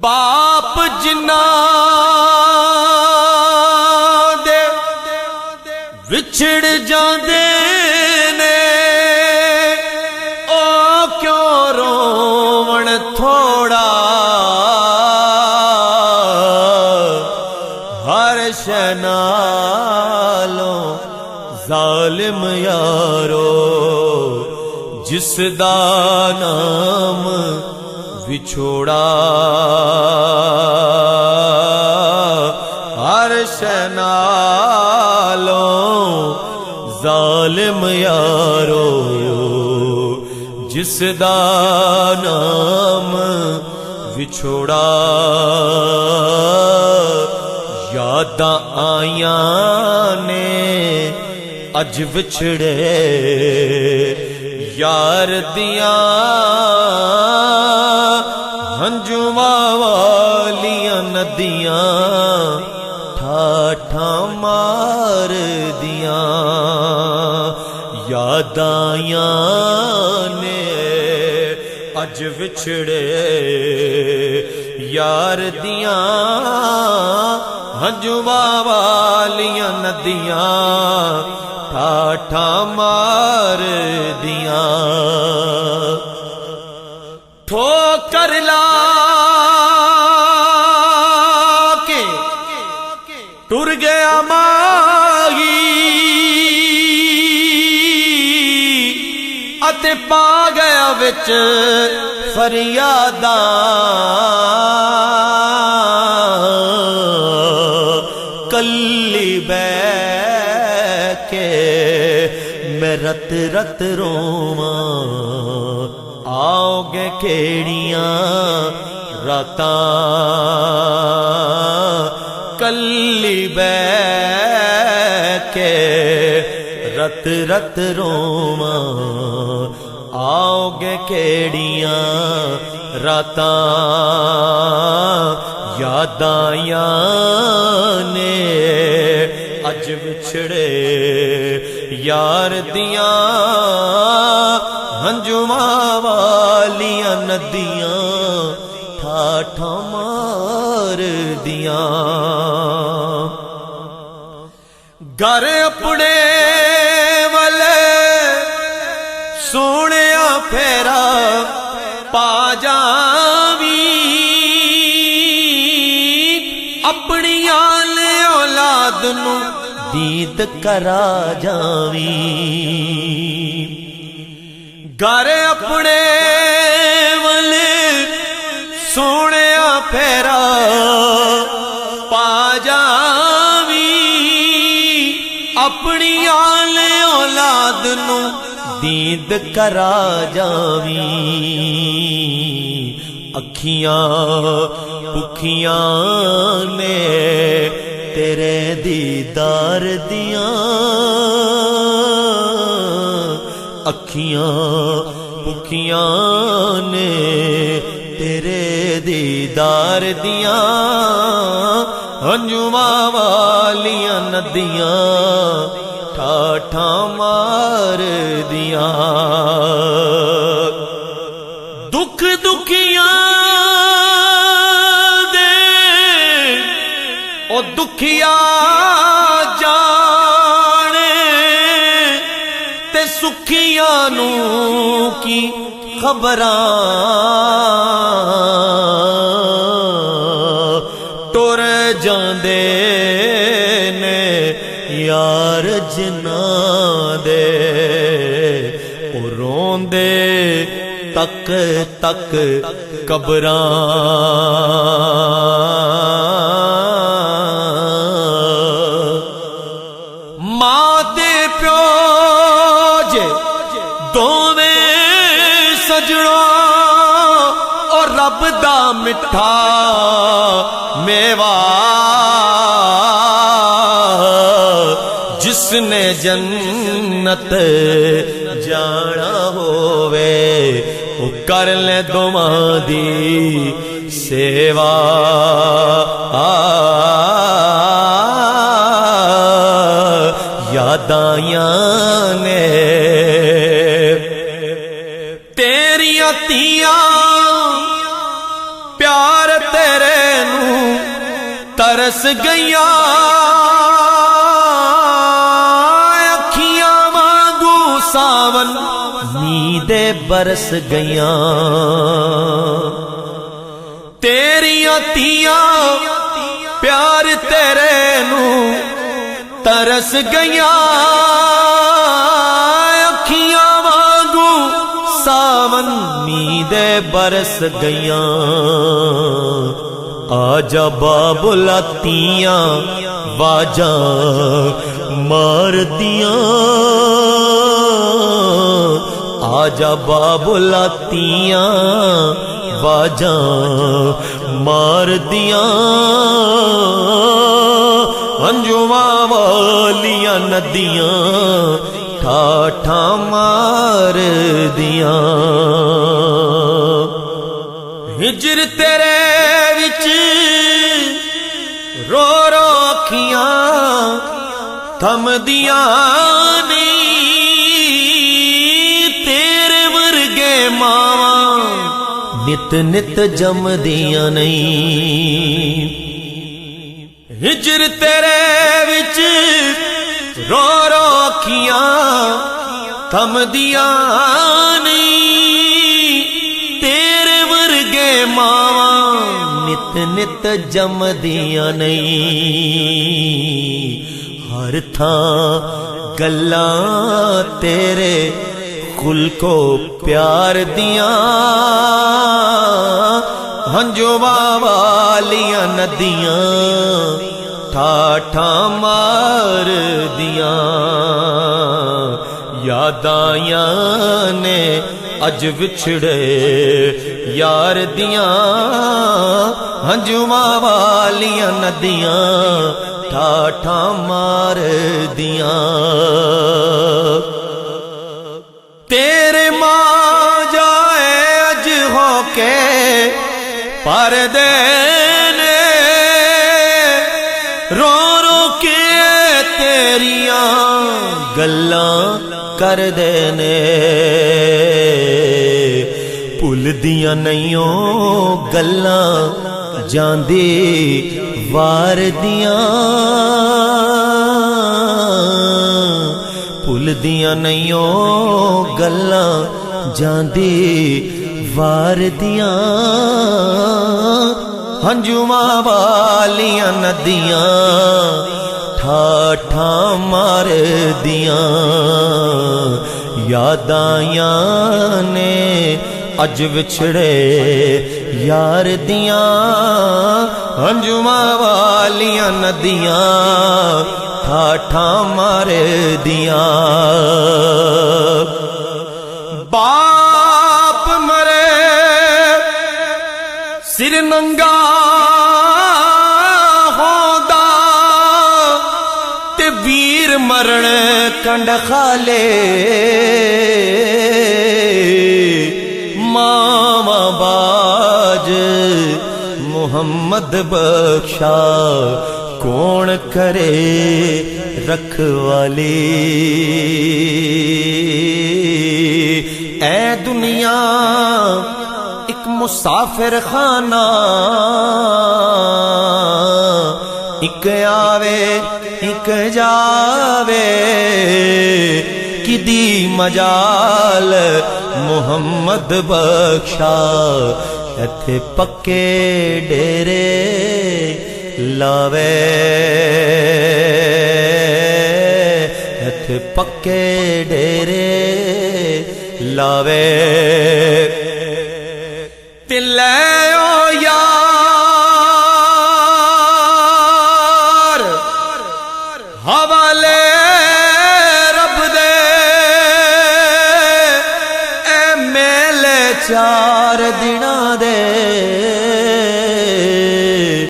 बाप जिन्ना दे विछड़ जांदे ने ओ क्यों रोवण थोड़ा हर शनालों जालिम यारो जिसदा नाम विछोड़ा हर शनालों जालिम यारो जिसदा नाम विछोड़ा यादां आया ने अज विछड़े यार दियां हंजुआ वालियां नदियां ठाठा मार दियां यादां ने अज विछड़े यार दियां हंजुआ वालियां नदियां ठाठा मार दियां ठोकर ला के टुर गया माही अते पा गया विच फरियादा कल्ली बैठ के मैं रत रत रोवां आओगे केड़ियां रातां कल्ली बैठ के रत रत रोवां आओगे केड़ियां रातां यादां ने अज विछड़े यार दियां हंजुआ वालियां नदियां ठाठा मार दियां घर अपने वाले सोनिया फेरा पा जावी अपनी आल औलाद नू दीद करा जावी घर अपने वाले सोनिया फेरा पा जावी अपनी आल औलाद नू दीद करा जावी अखियां भुखियां ने तेरे दीदार दियां अखियां भुखियां ने तेरे दीदार दियां हंजुआ वालियां नदियां ठाठा मार दियां दुख दुखियां दे ओ दुखिया जाने ते सुखियां नू की खबरां टुर जांदे ने यार जिन्हां दे ओ रोंदे तक तक कबरां मां ते प्यो जे दोवें सजणा और रब दा मिठा मेवा जिसने जन्नत जाना होवे वो कर ले दोवां दी सेवा। यादां ने तेरियां तियां प्यार तेरे नू तरस गईयां अखियां वांगू सावन नींदे बरस गईयां तेरियां तियां प्यार तेरे नू तरस गईयां अखियां वांगू सावन नींदे बरस गईयां आजा बाबुला तियां वाजा मार दियां आजा बाबुला तियां वाजा मार दियां अंजुमा वालियां नदियां ठाठा मार दियां हिजर तेरे विच रो रो अखियां थम दियां तेरे वर्गे मावा नित नित जम दियां नहीं हिजर तेरे विच रो रो अखियां थम दियां नहीं तेरे वर्गे मावा नित नित जम दियां नहीं हर थां गल्लां तेरे खुल को प्यार दियां हंजुआ वालियां नदियां ठाठा मार दियां यादां ने अज विछड़े यार दियां हंजुआ वालियां नदियां ठाठा मार दियां तेरे मां जाए अज होके परदे ने रो रो के तेरियां गल्लां कर देने भुल दियां नईयों गल्लां जांदी वार दियां भुल दियां नईयों गल्लां जांदी वार दियां हंजुआ वालियां नदियां ठाठा मार दियां यादां ने अज विछड़े यार दियां हंजुआ वालियां नदियां ठाठा मार दियां बाप मरे सिर नंगा होंदा ते वीर मरण कंड खाले मावा बाज मोहम्मद बख्शा कौन करे रखवाली ऐ दुनिया एक मुसाफिर खाना एक आवे एक जावे किदी मजाल मोहम्मद बख्शा इत्थे पक्के डेरे लावे इत्थे पक्के डेरे लावे ते लै ओ यार हवाले रब दे ए मेले चार दिना